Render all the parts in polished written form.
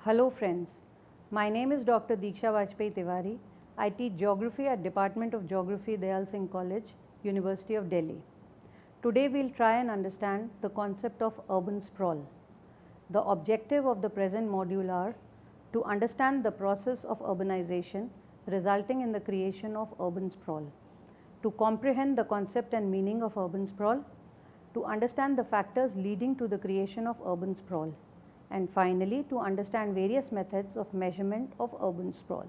Hello friends, my name is Dr. Diksha Vajpayee Tiwari. I teach geography at Department of Geography, Dayal Singh College, University of Delhi. Today we'll try and understand the concept of urban sprawl. The objective of the present module are to understand the process of urbanization resulting in the creation of urban sprawl, to comprehend the concept and meaning of urban sprawl, to understand the factors leading to the creation of urban sprawl, and finally to understand various methods of measurement of urban sprawl.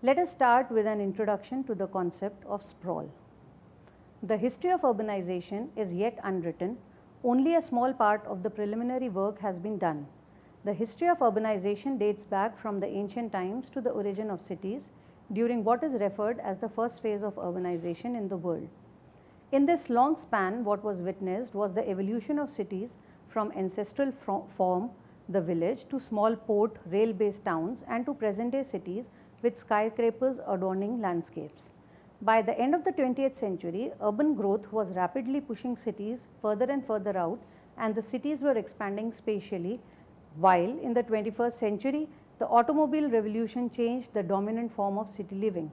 Let us start with an introduction to the concept of sprawl. The history of urbanization is yet unwritten. Only a small part of the preliminary work has been done. The history of urbanization dates back from the ancient times to the origin of cities during what is referred as the first phase of urbanization in the world. In this long span, what was witnessed was the evolution of cities from ancestral form, the village, to small port, rail-based towns, and to present-day cities with skyscrapers adorning landscapes. By the end of the 20th century, urban growth was rapidly pushing cities further and further out, and the cities were expanding spatially, while in the 21st century, the automobile revolution changed the dominant form of city living.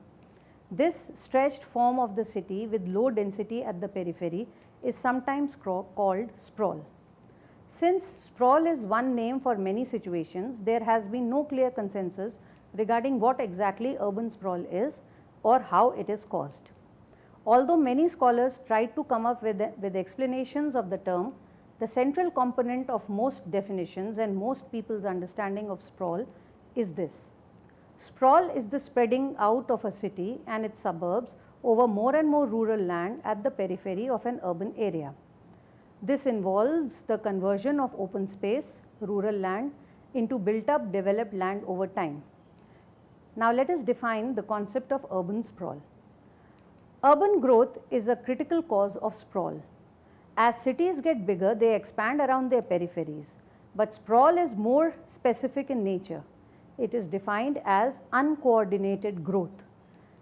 This stretched form of the city with low density at the periphery is sometimes called sprawl. Since sprawl is one name for many situations, there has been no clear consensus regarding what exactly urban sprawl is or how it is caused. Although many scholars tried to come up with explanations of the term, the central component of most definitions and most people's understanding of sprawl is this. Sprawl is the spreading out of a city and its suburbs over more and more rural land at the periphery of an urban area. This involves the conversion of open space, rural land, into built-up developed land over time. Now let us define the concept of urban sprawl. Urban growth is a critical cause of sprawl. As cities get bigger, they expand around their peripheries, but sprawl is more specific in nature. It is defined as uncoordinated growth.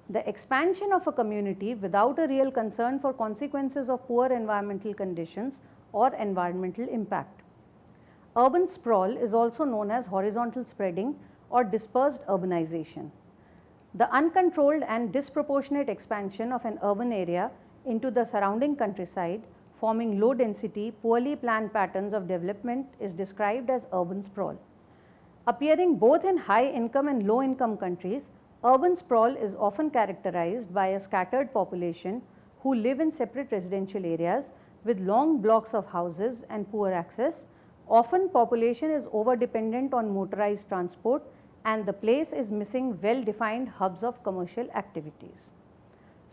The expansion of a community without a real concern for consequences of poor environmental conditions or environmental impact. Urban sprawl is also known as horizontal spreading or dispersed urbanization. The uncontrolled and disproportionate expansion of an urban area into the surrounding countryside, forming low density, poorly planned patterns of development, is described as urban sprawl. Appearing both in high income and low income countries, urban sprawl is often characterized by a scattered population who live in separate residential areas with long blocks of houses and poor access. Often population is over-dependent on motorized transport and the place is missing well-defined hubs of commercial activities.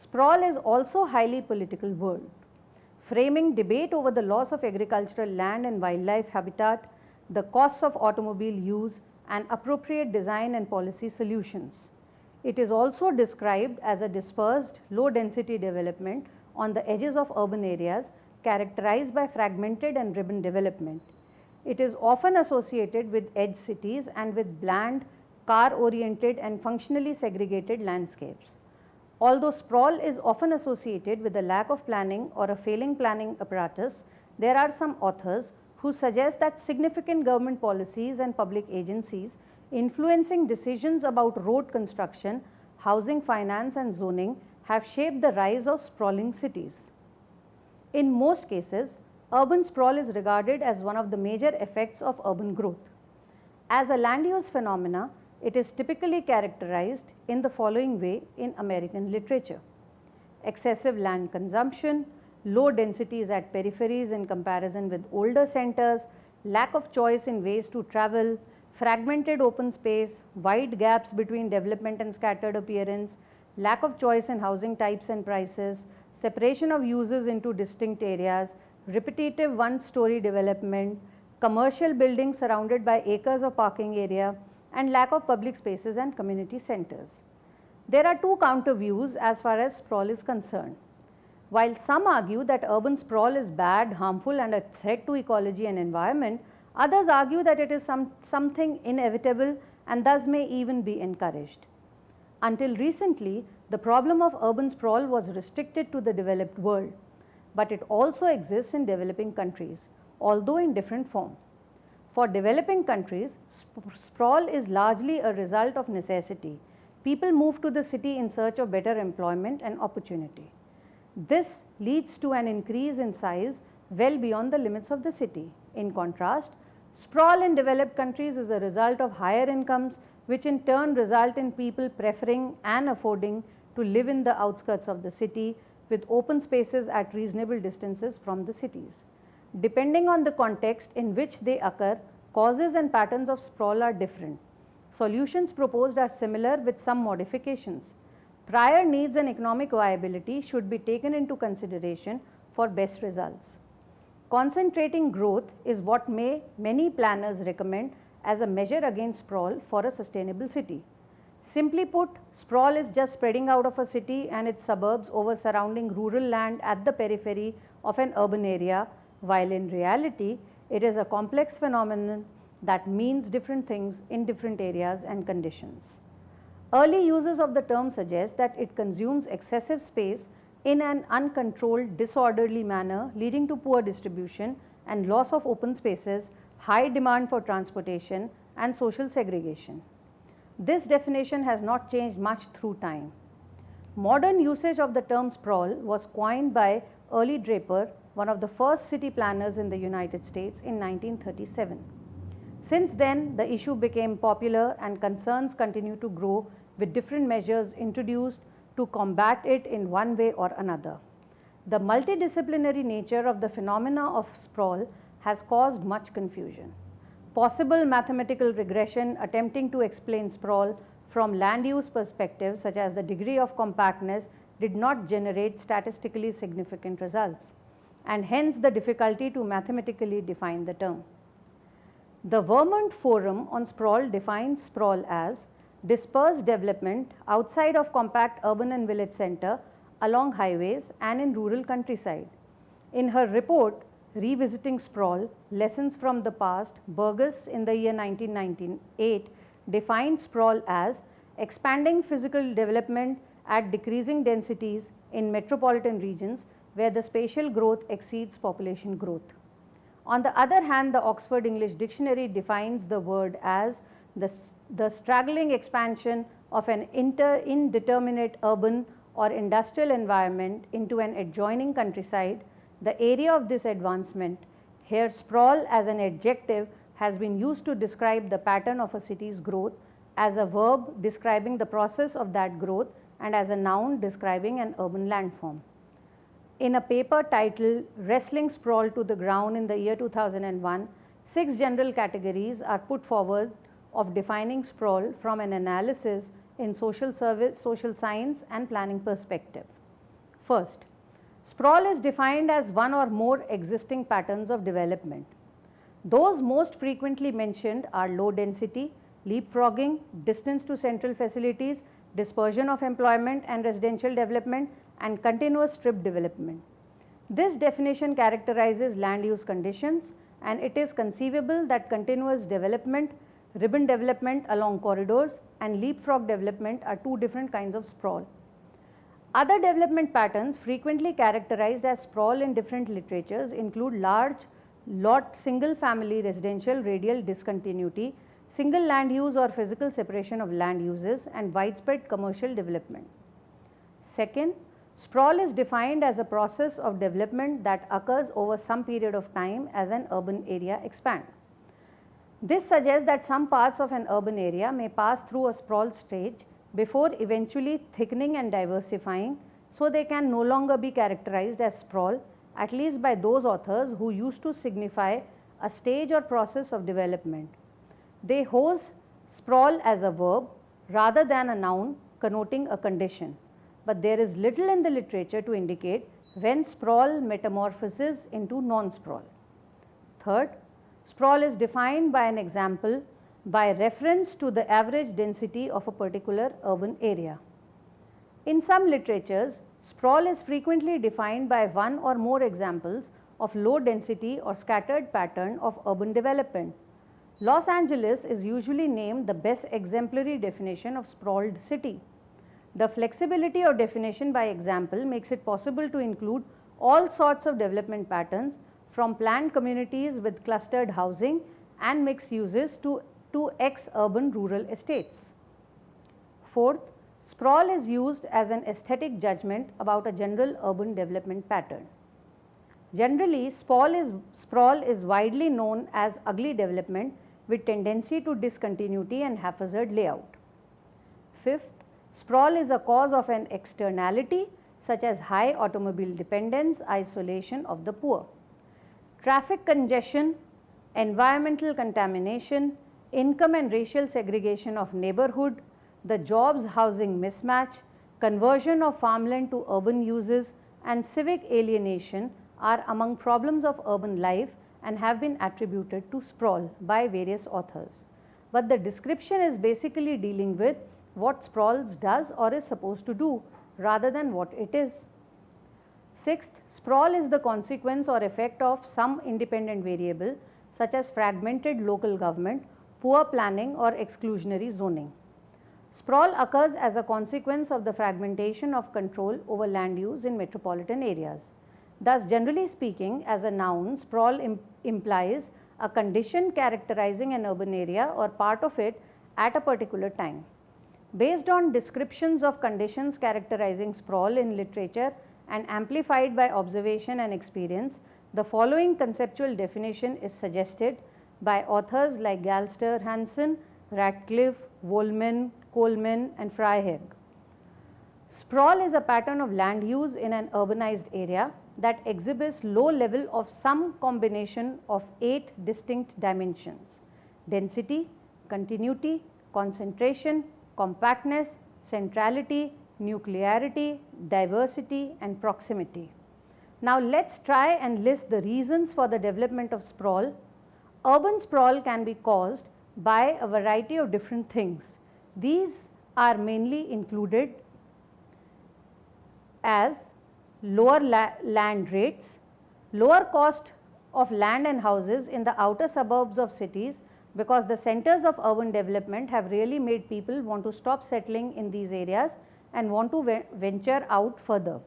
Sprawl is also a highly political word, framing debate over the loss of agricultural land and wildlife habitat, the costs of automobile use, and appropriate design and policy solutions. It is also described as a dispersed, low-density development on the edges of urban areas characterized by fragmented and ribbon development. It is often associated with edge cities and with bland, car-oriented and functionally segregated landscapes. Although sprawl is often associated with a lack of planning or a failing planning apparatus, there are some authors who suggest that significant government policies and public agencies influencing decisions about road construction, housing finance and zoning have shaped the rise of sprawling cities. In most cases, urban sprawl is regarded as one of the major effects of urban growth. As a land use phenomena, it is typically characterized in the following way in American literature: excessive land consumption, low densities at peripheries in comparison with older centers, lack of choice in ways to travel, fragmented open space, wide gaps between development and scattered appearance, lack of choice in housing types and prices, separation of uses into distinct areas, repetitive one-story development, commercial buildings surrounded by acres of parking area, and lack of public spaces and community centers. There are two counter views as far as sprawl is concerned. While some argue that urban sprawl is bad, harmful, and a threat to ecology and environment, others argue that it is something inevitable and thus may even be encouraged. Until recently, the problem of urban sprawl was restricted to the developed world, but it also exists in developing countries, although in different form. For developing countries, sprawl is largely a result of necessity. People move to the city in search of better employment and opportunity. This leads to an increase in size well beyond the limits of the city. In contrast, sprawl in developed countries is a result of higher incomes, which in turn result in people preferring and affording to live in the outskirts of the city with open spaces at reasonable distances from the cities. Depending on the context in which they occur, causes and patterns of sprawl are different. Solutions proposed are similar with some modifications. Prior needs and economic viability should be taken into consideration for best results. Concentrating growth is what many planners recommend as a measure against sprawl for a sustainable city. Simply put, sprawl is just spreading out of a city and its suburbs over surrounding rural land at the periphery of an urban area, while in reality, it is a complex phenomenon that means different things in different areas and conditions. Early uses of the term suggest that it consumes excessive space in an uncontrolled, disorderly manner, leading to poor distribution and loss of open spaces, high demand for transportation, and social segregation. This definition has not changed much through time. Modern usage of the term sprawl was coined by Early Draper, one of the first city planners in the United States, in 1937. Since then, the issue became popular and concerns continue to grow with different measures introduced to combat it in one way or another. The multidisciplinary nature of the phenomena of sprawl has caused much confusion. Possible mathematical regression attempting to explain sprawl from land use perspectives, such as the degree of compactness, did not generate statistically significant results, and hence the difficulty to mathematically define the term. The Vermont Forum on Sprawl defines sprawl as dispersed development outside of compact urban and village center, along highways and in rural countryside. In her report, Revisiting Sprawl, Lessons from the Past, Burgess in the year 1998 defined sprawl as expanding physical development at decreasing densities in metropolitan regions where the spatial growth exceeds population growth. On the other hand, the Oxford English Dictionary defines the word as the straggling expansion of an indeterminate urban or industrial environment into an adjoining countryside. The area of this advancement, here sprawl as an adjective has been used to describe the pattern of a city's growth, as a verb describing the process of that growth, and as a noun describing an urban landform. In a paper titled Wrestling Sprawl to the Ground in the year 2001, 6 general categories are put forward of defining sprawl from an analysis in social service, social science and planning perspective. First, sprawl is defined as one or more existing patterns of development. Those most frequently mentioned are low density, leapfrogging, distance to central facilities, dispersion of employment and residential development, and continuous strip development. This definition characterizes land use conditions, and it is conceivable that continuous development, ribbon development along corridors, and leapfrog development are 2 different kinds of sprawl. Other development patterns frequently characterized as sprawl in different literatures include large lot single family residential radial discontinuity, single land use or physical separation of land uses, and widespread commercial development. Second, sprawl is defined as a process of development that occurs over some period of time as an urban area expands. This suggests that some parts of an urban area may pass through a sprawl stage before eventually thickening and diversifying, so they can no longer be characterized as sprawl, at least by those authors who used to signify a stage or process of development. They use sprawl as a verb rather than a noun connoting a condition, but there is little in the literature to indicate when sprawl metamorphoses into non-sprawl. Third, sprawl is defined by an example by reference to the average density of a particular urban area. In some literatures, sprawl is frequently defined by one or more examples of low density or scattered pattern of urban development. Los Angeles is usually named the best exemplary definition of sprawled city. The flexibility of definition by example makes it possible to include all sorts of development patterns, from planned communities with clustered housing and mixed uses to ex-urban rural estates. Fourth, sprawl is used as an aesthetic judgment about a general urban development pattern. Generally, sprawl is widely known as ugly development with tendency to discontinuity and haphazard layout. Fifth, sprawl is a cause of an externality such as high automobile dependence, isolation of the poor. Traffic congestion, environmental contamination, income and racial segregation of neighborhood, the jobs housing mismatch, conversion of farmland to urban uses, and civic alienation are among problems of urban life and have been attributed to sprawl by various authors. But the description is basically dealing with what sprawl does or is supposed to do rather than what it is. Sixth, sprawl is the consequence or effect of some independent variable such as fragmented local government, poor planning or exclusionary zoning. Sprawl occurs as a consequence of the fragmentation of control over land use in metropolitan areas. Thus, generally speaking, as a noun, sprawl implies a condition characterizing an urban area or part of it at a particular time. Based on descriptions of conditions characterizing sprawl in literature and amplified by observation and experience, the following conceptual definition is suggested by authors like Galster, Hansen, Radcliffe, Woolman, Coleman, and Freiherr. Sprawl is a pattern of land use in an urbanized area that exhibits low level of some combination of 8 distinct dimensions: density, continuity, concentration, compactness, centrality, nuclearity, diversity, and proximity. Now let's try and list the reasons for the development of sprawl. Urban sprawl can be caused by a variety of different things. These are mainly included as lower land rates, lower cost of land and houses in the outer suburbs of cities, because the centers of urban development have really made people want to stop settling in these areas and want to venture out further.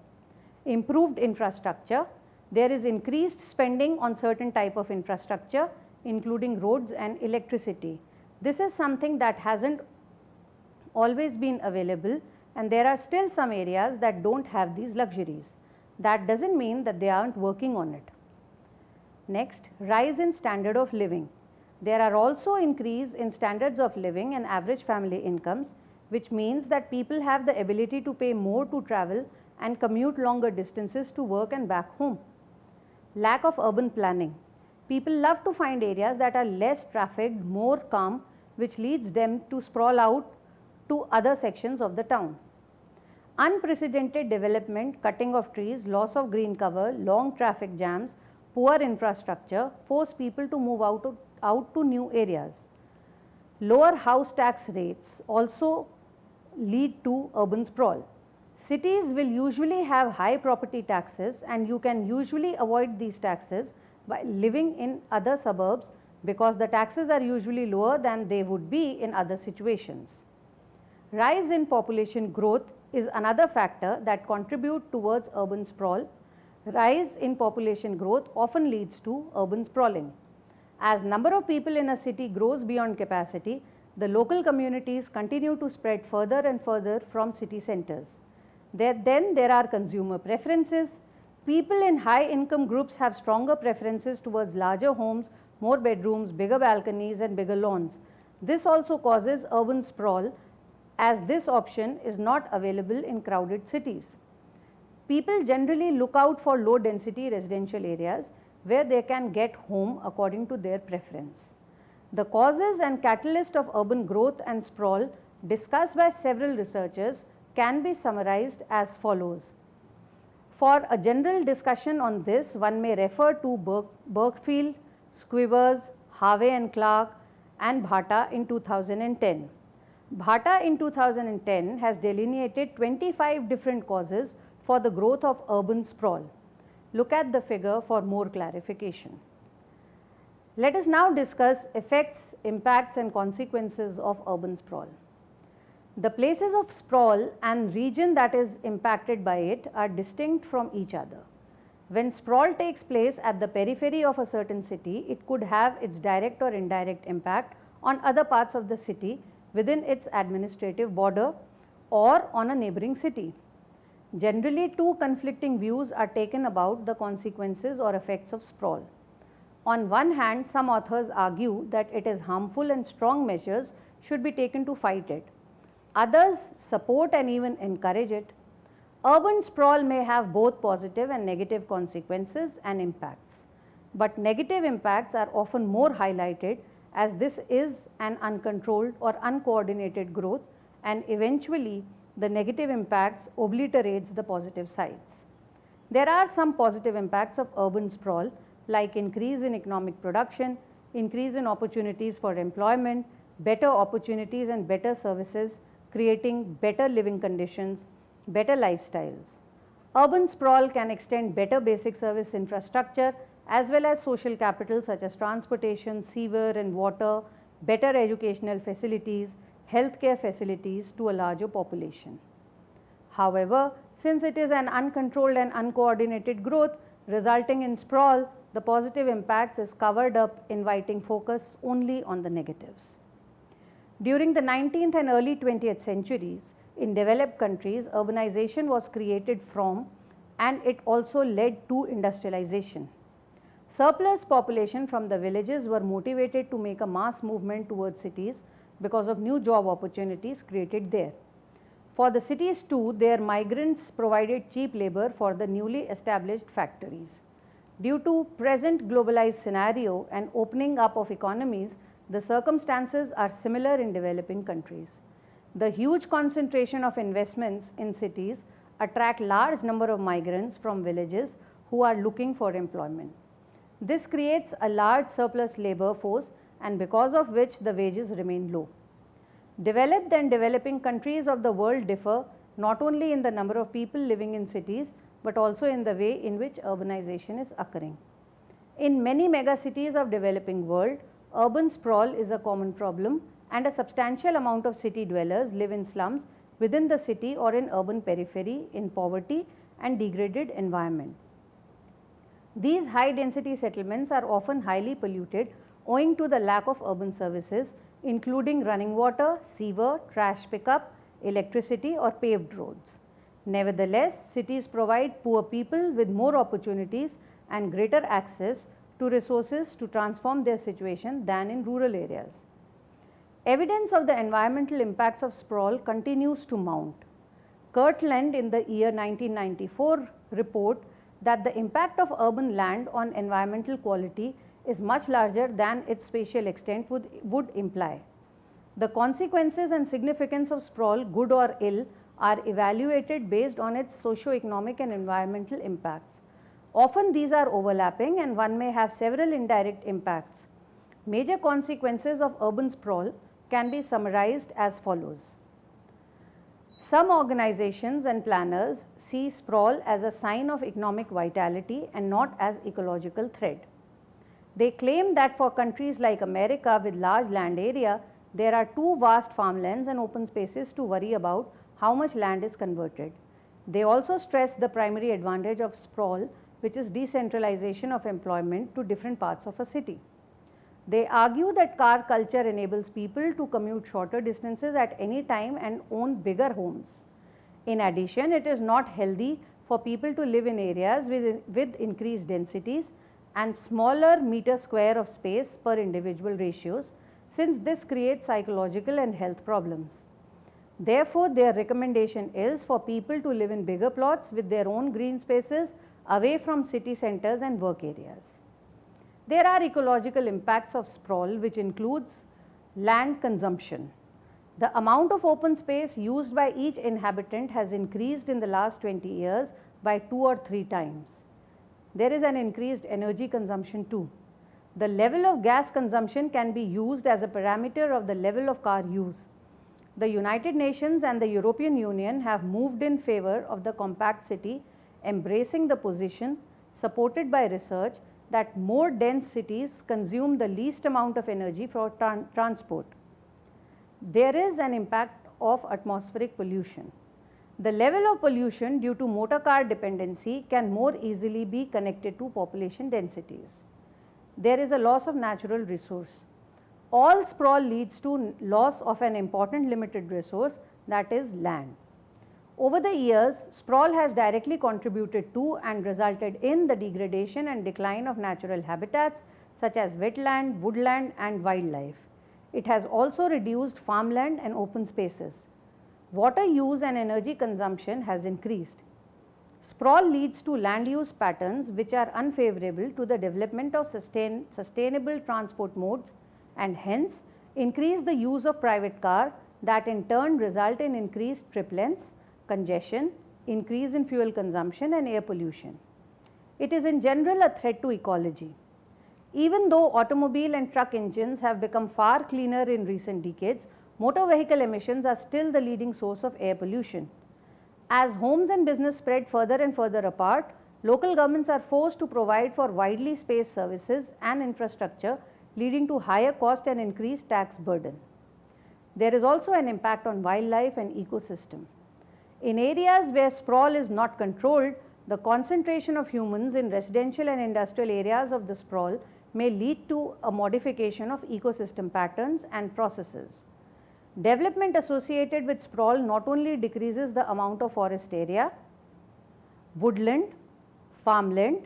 Improved infrastructure. There is increased spending on certain type of infrastructure, including roads and electricity. This is something that hasn't always been available, and there are still some areas that don't have these luxuries. That doesn't mean that they aren't working on it. Next, rise in standard of living. There are also increase in standards of living and average family incomes, which means that people have the ability to pay more to travel and commute longer distances to work and back home. Lack of urban planning. People love to find areas that are less trafficked, more calm, which leads them to sprawl out to other sections of the town. Unprecedented development, cutting of trees, loss of green cover, long traffic jams, poor infrastructure force people to move out to new areas. Lower house tax rates also lead to urban sprawl. Cities will usually have high property taxes, and you can usually avoid these taxes by living in other suburbs because the taxes are usually lower than they would be in other situations. Rise in population growth is another factor that contributes towards urban sprawl. Rise in population growth often leads to urban sprawling. As number of people in a city grows beyond capacity, the local communities continue to spread further and further from city centers. Then there are consumer preferences. People in high income groups have stronger preferences towards larger homes, more bedrooms, bigger balconies, and bigger lawns. This also causes urban sprawl, as this option is not available in crowded cities. People generally look out for low density residential areas where they can get home according to their preference. The causes and catalyst of urban growth and sprawl discussed by several researchers can be summarized as follows. For a general discussion on this, one may refer to Berkfield, Squivers, Harvey and Clark, and Bhatta in 2010. Bhatta in 2010 has delineated 25 different causes for the growth of urban sprawl. Look at the figure for more clarification. Let us now discuss effects, impacts, and consequences of urban sprawl. The places of sprawl and region that is impacted by it are distinct from each other. When sprawl takes place at the periphery of a certain city, it could have its direct or indirect impact on other parts of the city within its administrative border or on a neighboring city. Generally, two conflicting views are taken about the consequences or effects of sprawl. On one hand, some authors argue that it is harmful and strong measures should be taken to fight it. Others support and even encourage it. Urban sprawl may have both positive and negative consequences and impacts. But negative impacts are often more highlighted as this is an uncontrolled or uncoordinated growth, and eventually the negative impacts obliterates the positive sides. There are some positive impacts of urban sprawl like increase in economic production, increase in opportunities for employment, better opportunities and better services, creating better living conditions, better lifestyles. Urban sprawl can extend better basic service infrastructure as well as social capital such as transportation, sewer and water, better educational facilities, healthcare facilities to a larger population. However, since it is an uncontrolled and uncoordinated growth resulting in sprawl, the positive impacts is covered up, inviting focus only on the negatives. During the 19th and early 20th centuries, in developed countries, urbanization was created from and it also led to industrialization. Surplus population from the villages were motivated to make a mass movement towards cities because of new job opportunities created there. For the cities too, their migrants provided cheap labor for the newly established factories. Due to present globalized scenario and opening up of economies, the circumstances are similar in developing countries. The huge concentration of investments in cities attract large number of migrants from villages who are looking for employment. This creates a large surplus labor force, and because of which the wages remain low. Developed and developing countries of the world differ not only in the number of people living in cities, but also in the way in which urbanization is occurring. In many megacities of developing world, urban sprawl is a common problem, and a substantial amount of city dwellers live in slums within the city or in urban periphery in poverty and degraded environment. These high density settlements are often highly polluted owing to the lack of urban services, including running water, sewer, trash pickup, electricity or paved roads. Nevertheless, cities provide poor people with more opportunities and greater access to resources to transform their situation than in rural areas. Evidence of the environmental impacts of sprawl continues to mount. Kirtland in the year 1994 report that the impact of urban land on environmental quality is much larger than its spatial extent would imply. The consequences and significance of sprawl, good or ill, are evaluated based on its socio-economic and environmental impacts. Often these are overlapping and one may have several indirect impacts. Major consequences of urban sprawl can be summarized as follows. Some organizations and planners see sprawl as a sign of economic vitality and not as ecological threat. They claim that for countries like America with large land area, there are too vast farmlands and open spaces to worry about how much land is converted. They also stress the primary advantage of sprawl, which is decentralization of employment to different parts of a city. They argue that car culture enables people to commute shorter distances at any time and own bigger homes. In addition, it is not healthy for people to live in areas with increased densities and smaller meter square of space per individual ratios, since this creates psychological and health problems. Therefore, their recommendation is for people to live in bigger plots with their own green spaces away from city centers and work areas. There are ecological impacts of sprawl, which includes land consumption. The amount of open space used by each inhabitant has increased in the last 20 years by 2 or 3 times. There is an increased energy consumption too. The level of gas consumption can be used as a parameter of the level of car use. The United Nations and the European Union have moved in favor of the compact city, embracing the position, supported by research, that more dense cities consume the least amount of energy for transport. There is an impact of atmospheric pollution. The level of pollution due to motor car dependency can more easily be connected to population densities. There is a loss of natural resource. All sprawl leads to loss of an important limited resource, that is land. Over the years, sprawl has directly contributed to and resulted in the degradation and decline of natural habitats such as wetland, woodland and wildlife. It has also reduced farmland and open spaces. Water use and energy consumption has increased. Sprawl leads to land use patterns which are unfavorable to the development of sustainable transport modes and hence increase the use of private car that in turn result in increased trip lengths, congestion, increase in fuel consumption and air pollution. It is in general a threat to ecology. Even though automobile and truck engines have become far cleaner in recent decades, motor vehicle emissions are still the leading source of air pollution. As homes and business spread further and further apart, local governments are forced to provide for widely spaced services and infrastructure, leading to higher cost and increased tax burden. There is also an impact on wildlife and ecosystem. In areas where sprawl is not controlled, the concentration of humans in residential and industrial areas of the sprawl may lead to a modification of ecosystem patterns and processes. Development associated with sprawl not only decreases the amount of forest area, woodland, farmland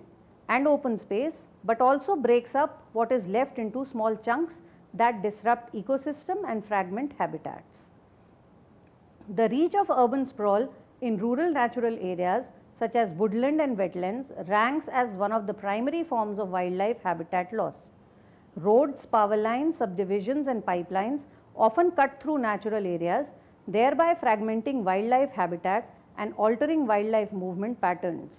and open space, but also breaks up what is left into small chunks that disrupt ecosystem and fragment habitats. The reach of urban sprawl in rural natural areas such as woodland and wetlands ranks as one of the primary forms of wildlife habitat loss. Roads, power lines, subdivisions and pipelines often cut through natural areas, thereby fragmenting wildlife habitat and altering wildlife movement patterns.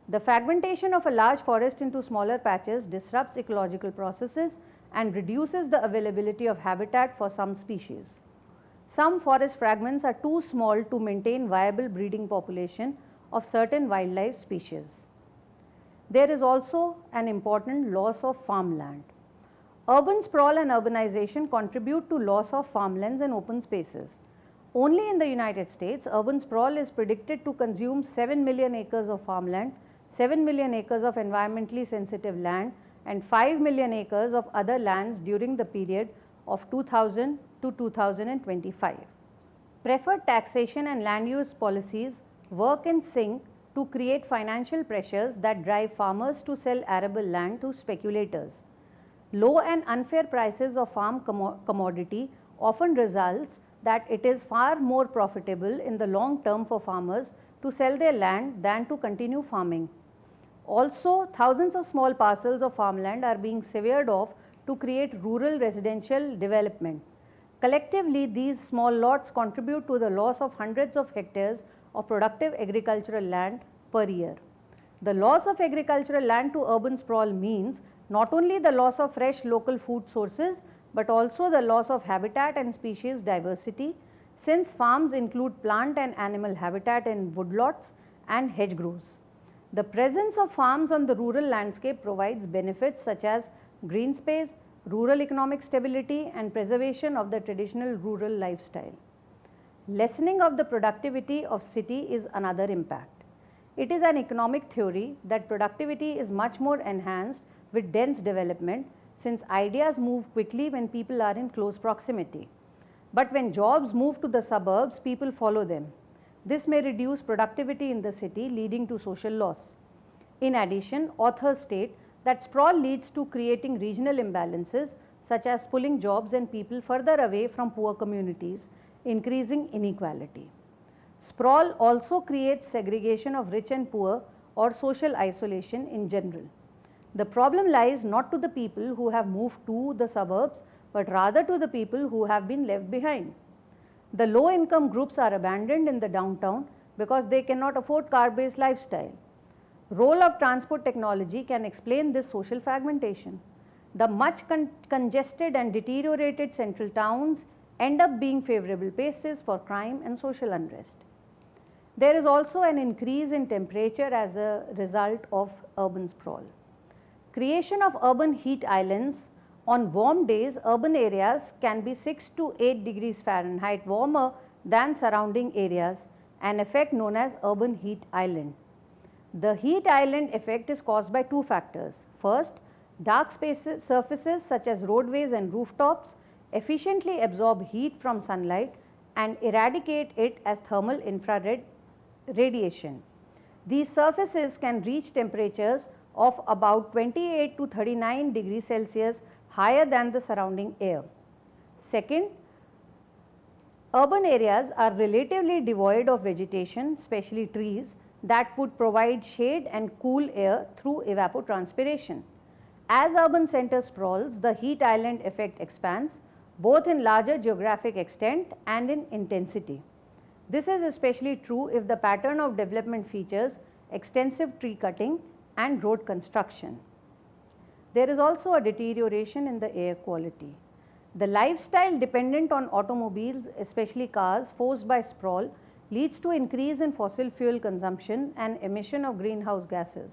The fragmentation of a large forest into smaller patches disrupts ecological processes and reduces the availability of habitat for some species. Some forest fragments are too small to maintain viable breeding population of certain wildlife species. There is also an important loss of farmland. Urban sprawl and urbanization contribute to loss of farmlands and open spaces. Only in the United States, urban sprawl is predicted to consume 7 million acres of farmland, 7 million acres of environmentally sensitive land and 5 million acres of other lands during the period of 2000 to 2025. Preferred taxation and land use policies work in sync to create financial pressures that drive farmers to sell arable land to speculators. Low and unfair prices of farm commodity often results that it is far more profitable in the long term for farmers to sell their land than to continue farming. Also, thousands of small parcels of farmland are being severed off to create rural residential development. Collectively, these small lots contribute to the loss of hundreds of hectares of productive agricultural land per year. The loss of agricultural land to urban sprawl means not only the loss of fresh local food sources, but also the loss of habitat and species diversity, since farms include plant and animal habitat in woodlots and hedgerows. The presence of farms on the rural landscape provides benefits such as green space, rural economic stability and preservation of the traditional rural lifestyle. Lessening of the productivity of city is another impact. It is an economic theory that productivity is much more enhanced with dense development, since ideas move quickly when people are in close proximity. But when jobs move to the suburbs, people follow them. This may reduce productivity in the city, leading to social loss. In addition, authors state that sprawl leads to creating regional imbalances such as pulling jobs and people further away from poor communities, increasing inequality. Sprawl also creates segregation of rich and poor or social isolation in general. The problem lies not to the people who have moved to the suburbs, but rather to the people who have been left behind. The low-income groups are abandoned in the downtown because they cannot afford car-based lifestyle. Role of transport technology can explain this social fragmentation. The much congested and deteriorated central towns end up being favorable places for crime and social unrest. There is also an increase in temperature as a result of urban sprawl. Creation of urban heat islands. On warm days, urban areas can be 6 to 8 degrees Fahrenheit warmer than surrounding areas, an effect known as urban heat island. The heat island effect is caused by two factors. First, dark surfaces such as roadways and rooftops efficiently absorb heat from sunlight and eradicate it as thermal infrared radiation. These surfaces can reach temperatures of about 28 to 39 degrees Celsius higher than the surrounding air. Second, urban areas are relatively devoid of vegetation, especially trees, that would provide shade and cool air through evapotranspiration. As urban center sprawls, the heat island effect expands both in larger geographic extent and in intensity. This is especially true if the pattern of development features extensive tree cutting and road construction. There is also a deterioration in the air quality. The lifestyle dependent on automobiles, especially cars, forced by sprawl, leads to increase in fossil fuel consumption and emission of greenhouse gases.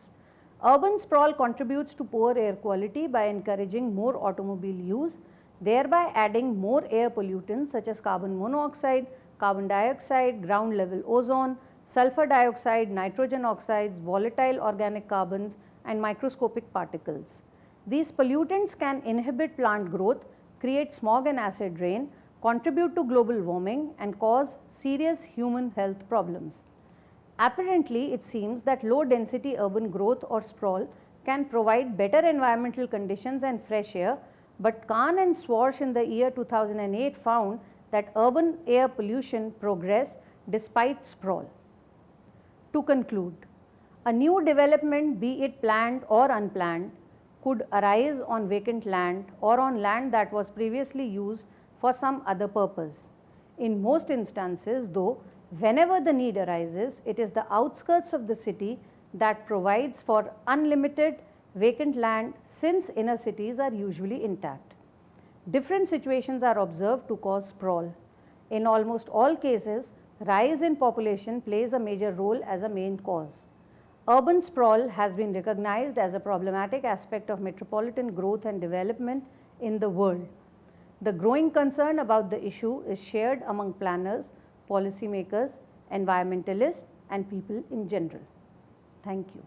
Urban sprawl contributes to poor air quality by encouraging more automobile use, thereby adding more air pollutants such as carbon monoxide, carbon dioxide, ground level ozone, sulfur dioxide, nitrogen oxides, volatile organic carbons, and microscopic particles. These pollutants can inhibit plant growth, create smog and acid rain, contribute to global warming, and cause serious human health problems. Apparently, it seems that low density urban growth or sprawl can provide better environmental conditions and fresh air, but Kahn and Swarsh in the year 2008 found that urban air pollution progressed despite sprawl. To conclude, a new development, be it planned or unplanned, could arise on vacant land or on land that was previously used for some other purpose. In most instances, though, whenever the need arises, it is the outskirts of the city that provides for unlimited vacant land, since inner cities are usually intact. Different situations are observed to cause sprawl. In almost all cases, rise in population plays a major role as a main cause. Urban sprawl has been recognized as a problematic aspect of metropolitan growth and development in the world. The growing concern about the issue is shared among planners, policymakers, environmentalists, and people in general. Thank you.